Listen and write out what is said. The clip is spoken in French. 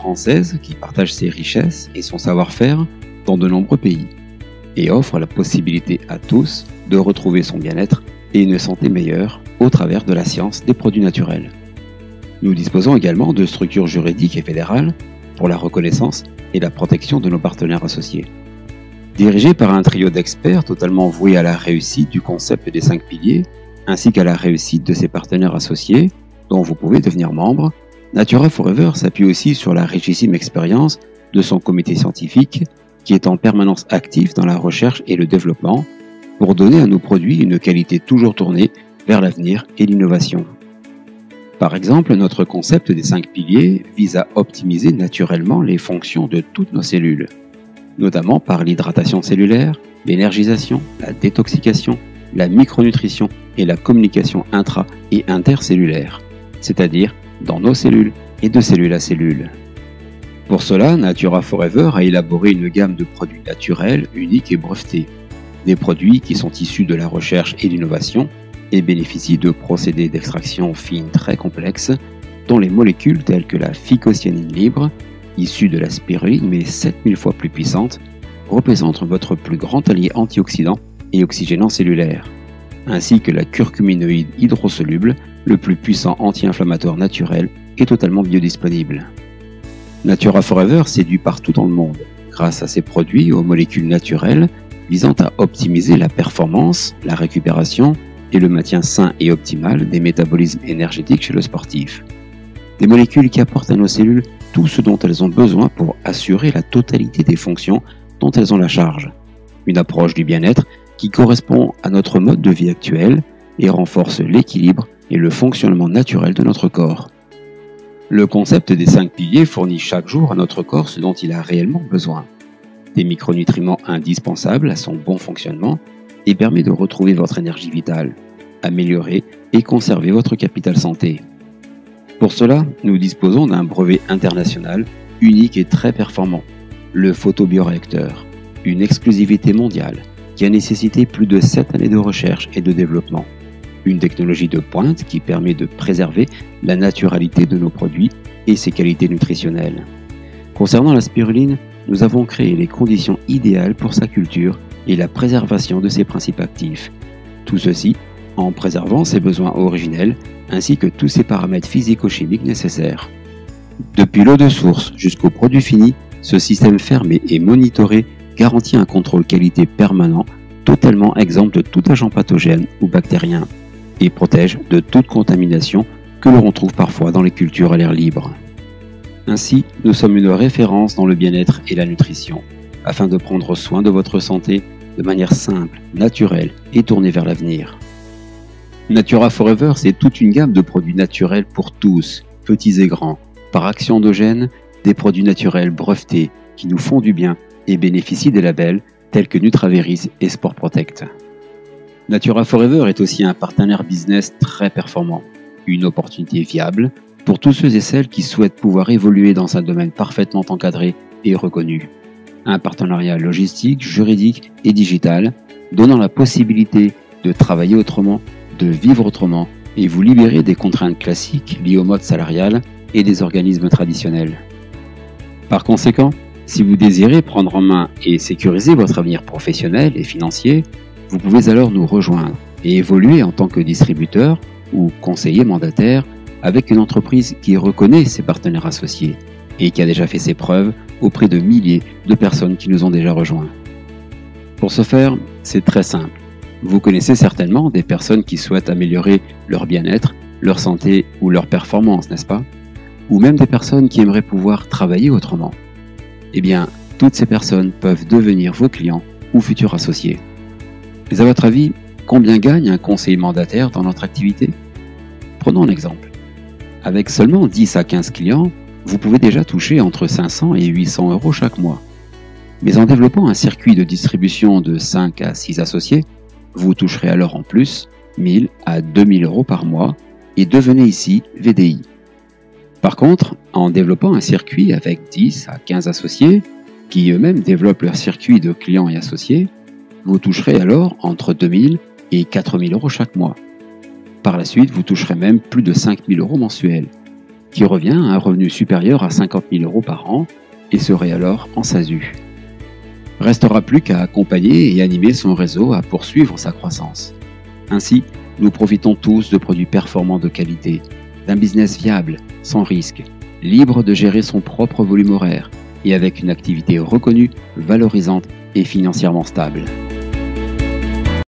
française qui partage ses richesses et son savoir-faire dans de nombreux pays et offre la possibilité à tous de retrouver son bien-être et une santé meilleure au travers de la science des produits naturels. Nous disposons également de structures juridiques et fédérales pour la reconnaissance et la protection de nos partenaires associés. Dirigé par un trio d'experts totalement voués à la réussite du concept des 5 piliers, ainsi qu'à la réussite de ses partenaires associés, dont vous pouvez devenir membre, Natura Forever s'appuie aussi sur la richissime expérience de son comité scientifique qui est en permanence actif dans la recherche et le développement pour donner à nos produits une qualité toujours tournée vers l'avenir et l'innovation. Par exemple, notre concept des 5 piliers vise à optimiser naturellement les fonctions de toutes nos cellules, notamment par l'hydratation cellulaire, l'énergisation, la détoxication, la micronutrition et la communication intra- et intercellulaire, c'est-à-dire dans nos cellules et de cellule à cellule. Pour cela, Natura Forever a élaboré une gamme de produits naturels, uniques et brevetés. Des produits qui sont issus de la recherche et l'innovation et bénéficient de procédés d'extraction fine très complexes, dont les molécules telles que la phycocyanine libre, issue de la spiruline mais 7000 fois plus puissante, représentent votre plus grand allié antioxydant et oxygénant cellulaire, ainsi que la curcuminoïde hydrosoluble, le plus puissant anti-inflammatoire naturel et totalement biodisponible. Natura Forever séduit partout dans le monde, grâce à ses produits aux molécules naturelles visant à optimiser la performance, la récupération et le maintien sain et optimal des métabolismes énergétiques chez le sportif. Des molécules qui apportent à nos cellules tout ce dont elles ont besoin pour assurer la totalité des fonctions dont elles ont la charge. Une approche du bien-être qui correspond à notre mode de vie actuel et renforce l'équilibre et le fonctionnement naturel de notre corps. Le concept des 5 piliers fournit chaque jour à notre corps ce dont il a réellement besoin. Des micronutriments indispensables à son bon fonctionnement et permet de retrouver votre énergie vitale, améliorer et conserver votre capital santé. Pour cela, nous disposons d'un brevet international unique et très performant, le photobioréacteur, une exclusivité mondiale qui a nécessité plus de 7 années de recherche et de développement. Une technologie de pointe qui permet de préserver la naturalité de nos produits et ses qualités nutritionnelles. Concernant la spiruline, nous avons créé les conditions idéales pour sa culture et la préservation de ses principes actifs. Tout ceci en préservant ses besoins originels ainsi que tous ses paramètres physico-chimiques nécessaires. Depuis l'eau de source jusqu'au produit fini, ce système fermé et monitoré garantit un contrôle qualité permanent, totalement exempt de tout agent pathogène ou bactérien, et protège de toute contamination que l'on retrouve parfois dans les cultures à l'air libre. Ainsi, nous sommes une référence dans le bien-être et la nutrition, afin de prendre soin de votre santé de manière simple, naturelle et tournée vers l'avenir. Natura Forever, c'est toute une gamme de produits naturels pour tous, petits et grands, par action endogène, des produits naturels brevetés qui nous font du bien et bénéficient des labels tels que Nutraveris et Sport Protect. Natura Forever est aussi un partenaire business très performant, une opportunité viable pour tous ceux et celles qui souhaitent pouvoir évoluer dans un domaine parfaitement encadré et reconnu. Un partenariat logistique, juridique et digital donnant la possibilité de travailler autrement, de vivre autrement et vous libérer des contraintes classiques liées au mode salarial et des organismes traditionnels. Par conséquent, si vous désirez prendre en main et sécuriser votre avenir professionnel et financier, vous pouvez alors nous rejoindre et évoluer en tant que distributeur ou conseiller mandataire avec une entreprise qui reconnaît ses partenaires associés et qui a déjà fait ses preuves auprès de milliers de personnes qui nous ont déjà rejoints. Pour ce faire, c'est très simple. Vous connaissez certainement des personnes qui souhaitent améliorer leur bien-être, leur santé ou leur performance, n'est-ce pas? Ou même des personnes qui aimeraient pouvoir travailler autrement. Eh bien, toutes ces personnes peuvent devenir vos clients ou futurs associés. Mais à votre avis, combien gagne un conseiller mandataire dans notre activité? Prenons un exemple. Avec seulement 10 à 15 clients, vous pouvez déjà toucher entre 500 et 800 euros chaque mois. Mais en développant un circuit de distribution de 5 à 6 associés, vous toucherez alors en plus 1000 à 2000 euros par mois et devenez ici VDI. Par contre, en développant un circuit avec 10 à 15 associés, qui eux-mêmes développent leur circuit de clients et associés, vous toucherez alors entre 2000 et 4000 euros chaque mois. Par la suite, vous toucherez même plus de 5000 euros mensuels. qui revient à un revenu supérieur à 50 000 € par an et serait alors en SASU. Restera plus qu'à accompagner et animer son réseau à poursuivre sa croissance. Ainsi, nous profitons tous de produits performants de qualité, d'un business viable, sans risque, libre de gérer son propre volume horaire et avec une activité reconnue, valorisante et financièrement stable.